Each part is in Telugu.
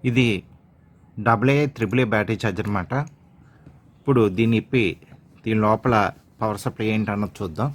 ఇది AA AAA బ్యాటరీ ఛార్జర్ అన్నమాట. ఇప్పుడు దీన్ని ఇప్పి దీని లోపల పవర్ సప్లై ఏంటి అన్నది చూద్దాం.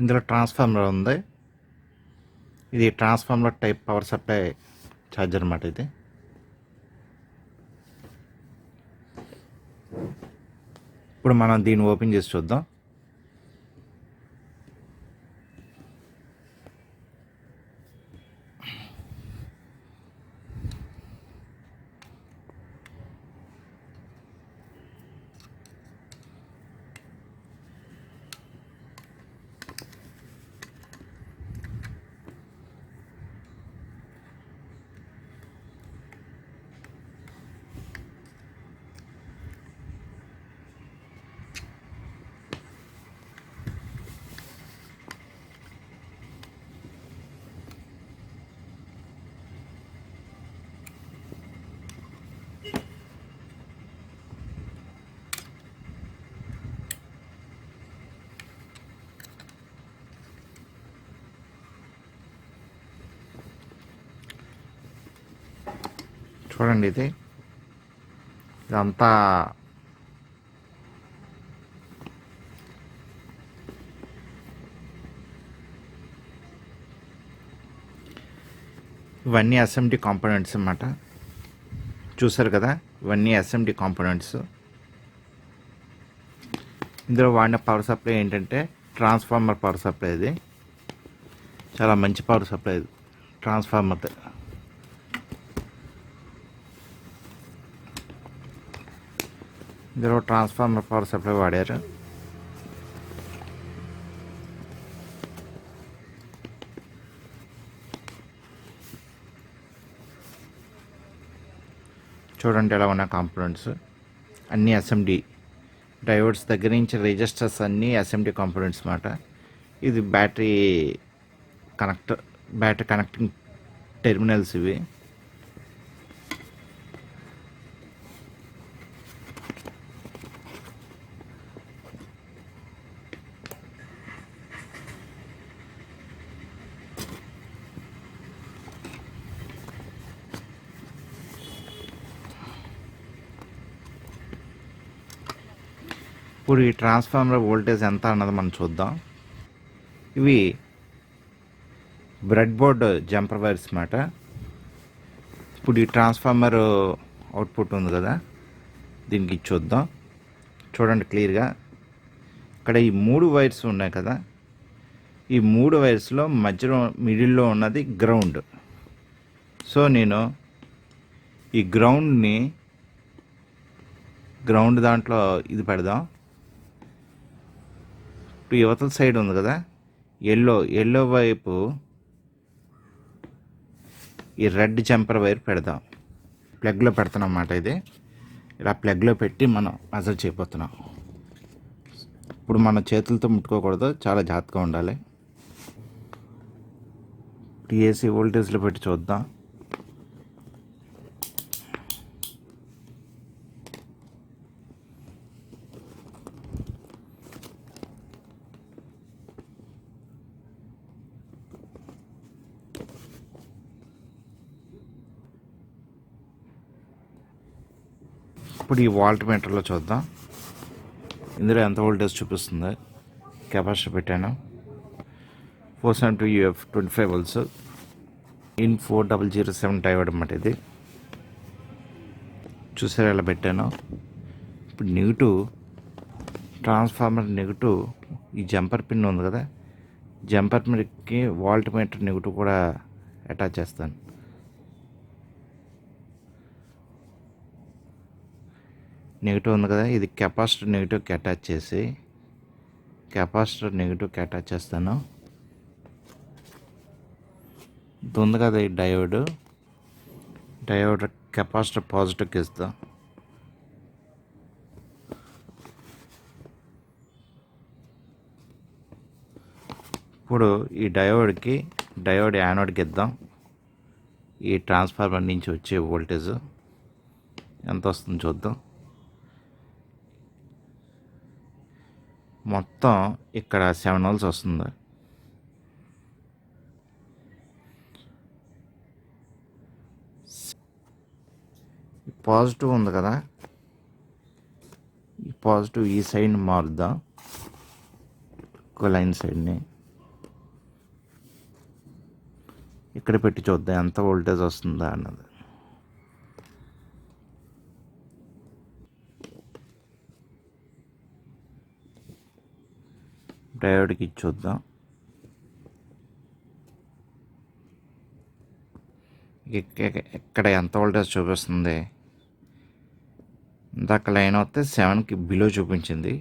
ఇందులో ట్రాన్స్ఫార్మర్ ఉంది. ఇది transformer type power supply charger అన్నమాట. ఇది ఇప్పుడు మనం దీన్ని ఓపెన్ చేసి చూద్దాం. చూడండి, ఇదంతా ఇవన్నీ ఎస్ఎండి కాంపోనెంట్స్ అన్నమాట. చూసారు కదా, ఇవన్నీ ఎస్ఎండి కాంపోనెంట్స్. ఇందులో వాడిన పవర్ సప్లై ఏంటంటే ట్రాన్స్ఫార్మర్ పవర్ సప్లై. ఇది చాలా మంచి పవర్ సప్లై. ట్రాన్స్ఫార్మర్ ఇందులో ట్రాన్స్ఫార్మర్ పవర్ సప్లై వాడారు. చూడండి ఎలా ఉన్న కాంపోనెంట్స్ అన్నీ ఎస్ఎండి. డయోడ్స్ దగ్గర నుంచి రిజిస్టర్స్ అన్నీ ఎస్ఎండి కాంపోనెంట్స్ అన్నమాట. ఇది బ్యాటరీ కనెక్టింగ్ టెర్మినల్స్ ఇవి. ఇప్పుడు ఈ ట్రాన్స్ఫార్మర్ వోల్టేజ్ ఎంత అన్నది మనం చూద్దాం. ఇవి బ్రెడ్ బోర్డ్ జంపర్ వైర్స్ అన్నమాట. ఇప్పుడు ఈ ట్రాన్స్ఫార్మర్ అవుట్పుట్ ఉంది కదా, దీనికి చూద్దాం. చూడండి క్లియర్గా, ఇక్కడ ఈ 3 వైర్స్ ఉన్నాయి కదా, ఈ 3 వైర్స్లో మిడిల్లో ఉన్నది గ్రౌండ్. సో నేను ఈ గ్రౌండ్ దాంట్లో ఇది పెడదాం. ఇప్పుడు యువతల సైడ్ ఉంది కదా, ఎల్లో వైపు ఈ రెడ్ జంపర్ వైర్ పెడదాం. ప్లగ్లో పెడతాం అన్నమాట. ఇది ఇలా ప్లగ్లో పెట్టి మనం మెజర్ చేయబోతున్నాం. ఇప్పుడు మన చేతులతో ముట్టుకోకూడదు, చాలా జాగ్రత్తగా ఉండాలి. ఏసీ వోల్టేజ్లో పెట్టి చూద్దాం. ఇప్పుడు ఈ వాల్ట్ మీటర్లో చూద్దాం. ఇందులో ఎంత వోల్టేజ్ చూపిస్తుంది. కెపాసిటర్ పెట్టాను 472 UF 25 volts ఇన్ 4007 డయోడ్ అన్నమాట. ఇది చూసారా ఎలా పెట్టాను. ఇప్పుడు నెగిటివ్ ట్రాన్స్ఫార్మర్ నెగిటివ్ ఈ జంపర్ పిన్ ఉంది కదా, జంపర్ పిన్కి వాల్ట్ మీటర్ నెగిటివ్ కూడా అటాచ్ చేస్తాను. నెగిటివ్ ఉంది కదా, ఇది కెపాసిటర్ నెగిటివ్కి అటాచ్ చేసి కెపాసిటర్ నెగిటివ్కి అటాచ్ చేస్తాను. ఇది ఉంది కదా ఈ డయోడ్ కెపాసిటర్ పాజిటివ్కి ఇస్తాం. ఇప్పుడు ఈ డయోడ్ యానోడ్కి ఇద్దాం. ఈ ట్రాన్స్ఫార్మర్ నుంచి వచ్చే వోల్టేజ్ ఎంత వస్తుందో చూద్దాం. మొత్తం ఇక్కడ 7 volts వస్తుంది. పాజిటివ్ ఉంది కదా, ఈ పాజిటివ్ ఈ సైడ్ మారుద్దాం. లైన్ సైడ్ని ఇక్కడ పెట్టి చూద్దాం ఎంత వోల్టేజ్ వస్తుందా అన్నది. డయోడ్కి చూద్దాం. ఇక్కడ ఎంత వోల్టేజ్ చూపిస్తుంది. ఇందాక లైన్ వస్తే 7కి బిలో చూపించింది.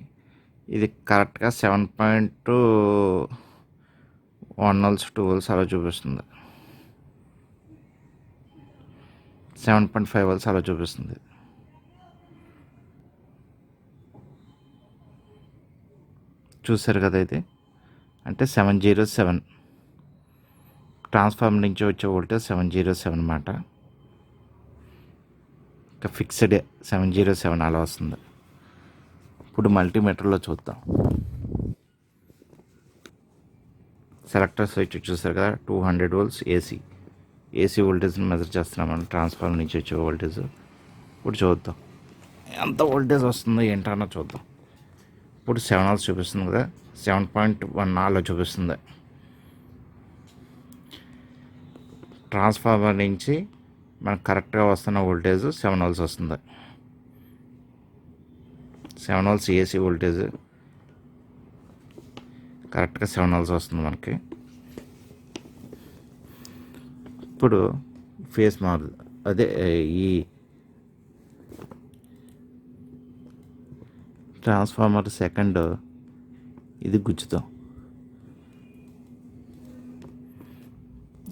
ఇది కరెక్ట్గా 7.1 volts 2 volts అలా చూపిస్తుంది. 7.5 volts అలా చూపిస్తుంది. చూసారు కదా, ఇది అంటే 707 ట్రాన్స్ఫార్మర్ నుంచి వచ్చే వోల్టేజ్ 707 అన్నమాట. ఇంకా ఫిక్స్డ్ 707 అలా వస్తుంది. ఇప్పుడు మల్టీమీటర్లో చూద్దాం. సెలెక్టర్ స్విచ్ చూసారు కదా, 200 volts ఏసీ వోల్టేజ్ని మెజర్ చేస్తున్నాం మనం, ట్రాన్స్ఫార్మర్ నుంచి వచ్చే వోల్టేజ్. ఇప్పుడు చూద్దాం ఎంత వోల్టేజ్ వస్తుందో ఏంటన్నా చూద్దాం. ఇప్పుడు 7 volts చూపిస్తుంది కదా, 7.1 అలా చూపిస్తుంది. ట్రాన్స్ఫార్మర్ నుంచి మనకు కరెక్ట్గా వస్తున్న వోల్టేజ్ 7 volts వస్తుంది. 7 volts ఏసీ వోల్టేజ్ కరెక్ట్గా 7 volts వస్తుంది మనకి. ఇప్పుడు ఫేస్ అదే ఈ ట్రాన్స్ఫార్మర్ సెకండ్ ఇది గుచ్చుతాం.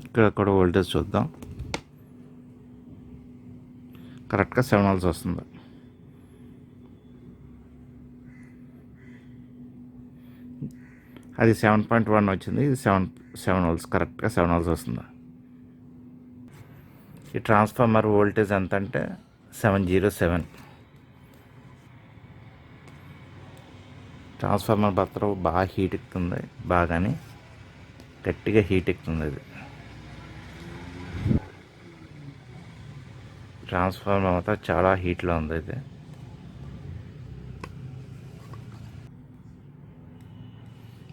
ఇక్కడ కూడా వోల్టేజ్ చూద్దాం. కరెక్ట్గా 7 volts వస్తుంది. అది 7.1 వచ్చింది, ఇది 7 volts కరెక్ట్గా 7 volts వస్తుంది. ఈ ట్రాన్స్ఫార్మర్ వోల్టేజ్ ఎంత అంటే 707. ట్రాన్స్ఫార్మర్ బత్తరం బాగా హీట్ ఎక్కుతుంది, బాగానే గట్టిగా హీట్ ఎక్కుతుంది. ఇది ట్రాన్స్ఫార్మర్ మాత్రం చాలా హీట్లో ఉంది. ఇది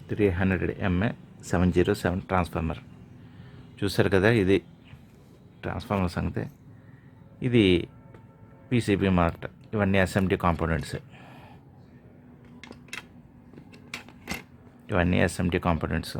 300 MA 707 ట్రాన్స్ఫార్మర్. చూసారు కదా, ఇది ట్రాన్స్ఫార్మర్ సంగతి. ఇది పీసీబీ మాట, ఇవన్నీ ఎస్ఎండి కాంపోనెంట్స్. ఇవన్నీ ఎస్ఎండి కాంపోనెంట్స్.